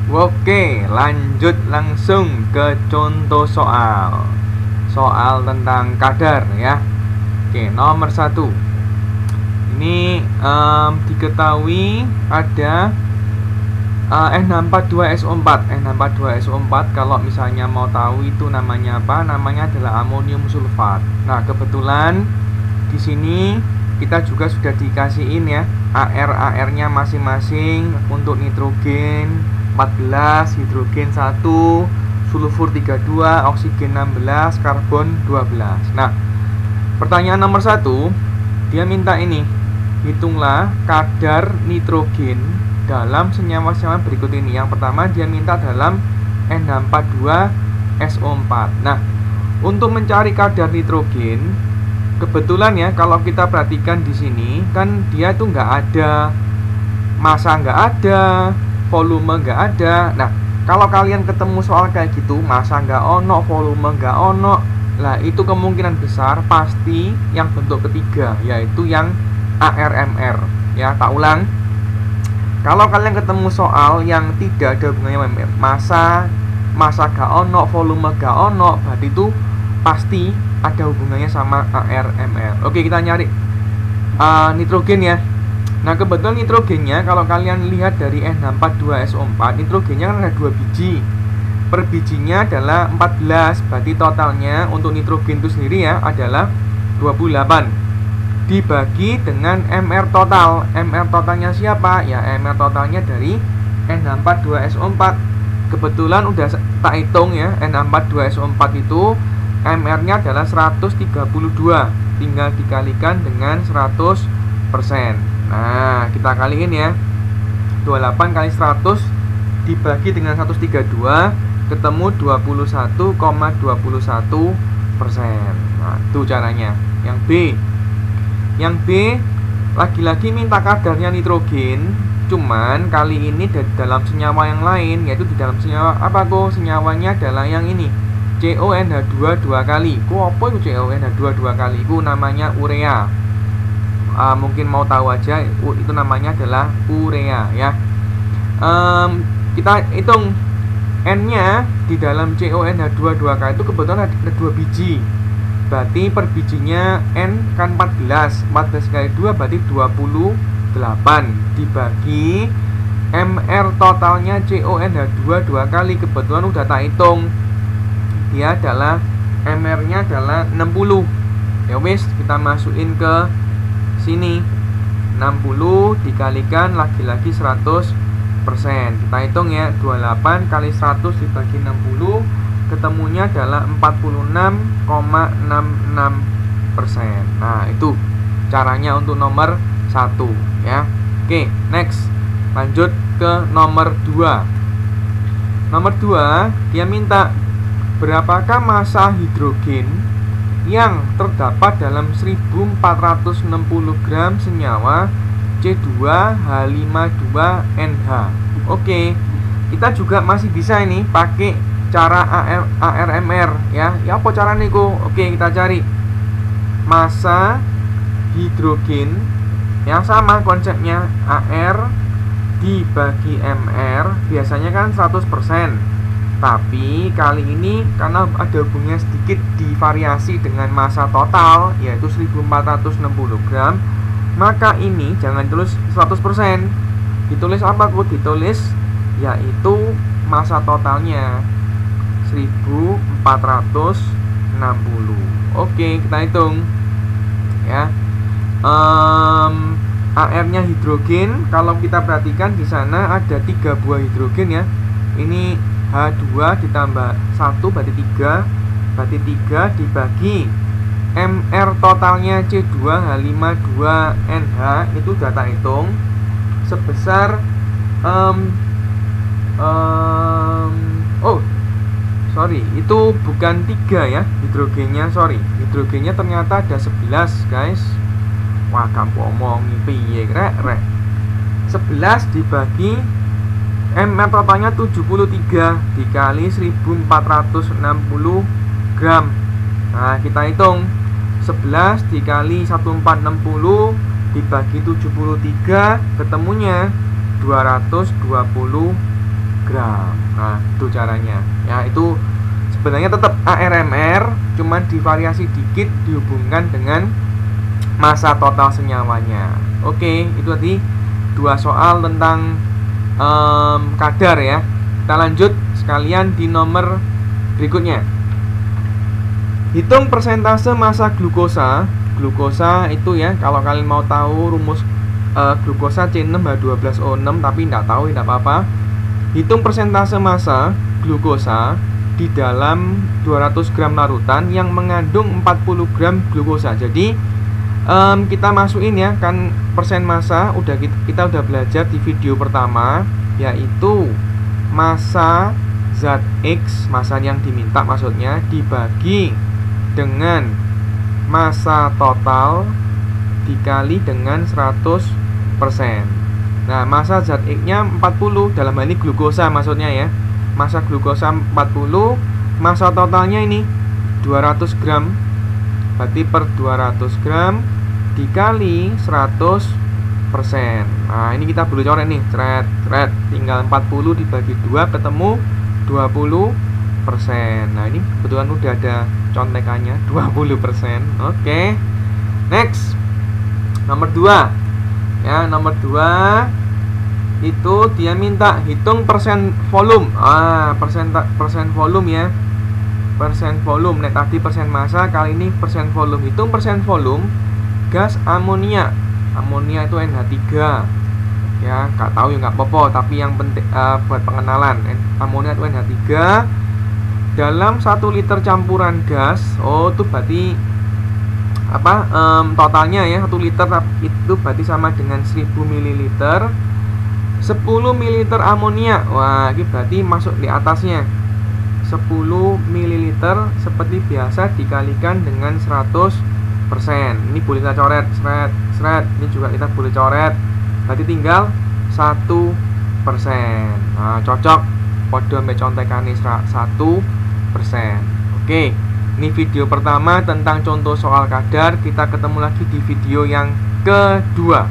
Oke, lanjut langsung ke contoh soal. Soal tentang kadar ya. Oke, nomor 1. Ini diketahui ada N642SO4. N642SO4 kalau misalnya mau tahu itu namanya apa? Namanya adalah amonium sulfat. Nah, kebetulan di sini kita juga sudah dikasihin ya AR-nya masing-masing. Untuk nitrogen 14, hidrogen 1, sulfur 32, oksigen 16, karbon 12. Nah, pertanyaan nomor 1, dia minta ini. Hitunglah kadar nitrogen dalam senyawa-senyawa berikut ini. Yang pertama dia minta dalam N642SO4. Nah, untuk mencari kadar nitrogen, kebetulan ya kalau kita perhatikan di sini kan dia tuh nggak ada massa, nggak ada volume, nggak ada. Nah, kalau kalian ketemu soal kayak gitu, massa nggak ono, volume nggak ono, lah itu kemungkinan besar pasti yang bentuk ketiga, yaitu yang ARMR ya. Tak ulang, kalau kalian ketemu soal yang tidak ada hubungannya massa gak ono, volume gak ono, berarti itu pasti ada hubungannya sama ARMR. Oke, kita nyari nitrogen ya. Nah, kebetulan nitrogennya kalau kalian lihat dari N642SO4, nitrogennya kan ada 2 biji. Per bijinya adalah 14, berarti totalnya untuk nitrogen itu sendiri ya adalah 28. Dibagi dengan MR total. MR totalnya siapa? Ya, MR totalnya dari N642SO4. Kebetulan udah tak hitung ya, N642SO4 itu MR-nya adalah 132. Tinggal dikalikan dengan 100%. Nah, kita kaliin ya. 28 kali 100 dibagi dengan 132, ketemu 21,21%. Nah, itu caranya. Yang B lagi-lagi minta kadarnya nitrogen, cuman kali ini dalam senyawa yang lain, yaitu di dalam senyawa apa kok? Senyawanya adalah yang ini, CONH2 2 kali. Kok apa itu CONH2 2 kali? Itu namanya urea. Mungkin mau tahu aja, itu namanya adalah urea ya. Kita hitung N-nya di dalam CONH2 2 kali itu kebetulan ada 2 biji. Berarti per bijinya N kan 14 kali 2 berarti 28. Dibagi MR totalnya CONH2 2 kali, kebetulan udah tak hitung. Dia adalah MR-nya adalah 60. Ya wis, kita masukin ke sini. 60 dikalikan lagi-lagi 100%. Kita hitung ya, 28 kali 100 dibagi 60, ketemunya adalah 46,66%. Nah, itu caranya untuk nomor 1 ya. Oke, next. Lanjut ke nomor 2. Nomor 2, dia minta berapakah massa hidrogen yang terdapat dalam 1460 gram senyawa C2H52NH. Oke, kita juga masih bisa ini pakai cara ARMR ya. Ya apa cara niku? Oke, kita cari massa hidrogen yang sama konsepnya, AR dibagi MR, biasanya kan 100%. Tapi kali ini karena ada hubungannya sedikit divariasi dengan massa total, yaitu 1460 gram, maka ini jangan tulis 100%. Ditulis apa kok? Ditulis yaitu massa totalnya 1460. Oke, kita hitung ya. AR-nya hidrogen, kalau kita perhatikan di sana ada 3 buah hidrogen ya. Ini H2 ditambah 1 berarti 3. Berarti 3 dibagi MR totalnya C2H52NH itu udah tak hitung sebesar itu bukan 3 ya hidrogennya, hidrogennya ternyata ada 11 guys. Wah, kamu omong piye rek 11 dibagi MR totalnya 73 dikali 1460 gram. Nah, kita hitung 11 dikali 1460 dibagi 73, ketemunya 220 gram. Nah, itu caranya. Ya, itu sebenarnya tetap ARMR, cuman divariasi dikit dihubungkan dengan massa total senyawanya. Oke, itu tadi 2 soal tentang kadar ya. Kita lanjut sekalian di nomor berikutnya. Hitung persentase massa glukosa. Glukosa itu ya, kalau kalian mau tahu rumus glukosa C6H12O6 tapi tidak tahu, tidak apa-apa. Hitung persentase massa glukosa di dalam 200 gram larutan yang mengandung 40 gram glukosa. Jadi kita masukin ya, kan persen massa kita udah belajar di video pertama, yaitu massa ZX, massa yang diminta maksudnya, dibagi dengan massa total dikali dengan 100%. Nah, massa ZX nya 40, dalam hal ini glukosa maksudnya ya. Massa glukosa 40, massa totalnya ini 200 gram. Berarti per 200 gram dikali 100%. Nah, ini kita boleh coret nih, cret. Tinggal 40 dibagi 2 ketemu 20%. Nah, ini kebetulan udah ada contekannya 20%. Oke. Next. Nomor 2. Ya, nomor 2 itu dia minta hitung persen volume. Persen volume ya. Persen volume. Nah, tadi persen massa, kali ini persen volume. Hitung persen volume gas amonia. Amonia itu NH3. Ya, nggak tahu ya nggak apa-apa, tapi yang penting buat pengenalan, amonia itu NH3 dalam 1 liter campuran gas. Oh, itu berarti apa, totalnya ya 1 liter itu berarti sama dengan 1000 ml. 10 ml amonia. Wah, ini berarti masuk di atasnya. 10 ml seperti biasa dikalikan dengan 100%. Ini boleh kita coret, seret. Ini juga kita boleh coret. Berarti tinggal 1%. Nah, cocok. Podo mbek contekane 1%. Oke. Ini video pertama tentang contoh soal kadar. Kita ketemu lagi di video yang kedua.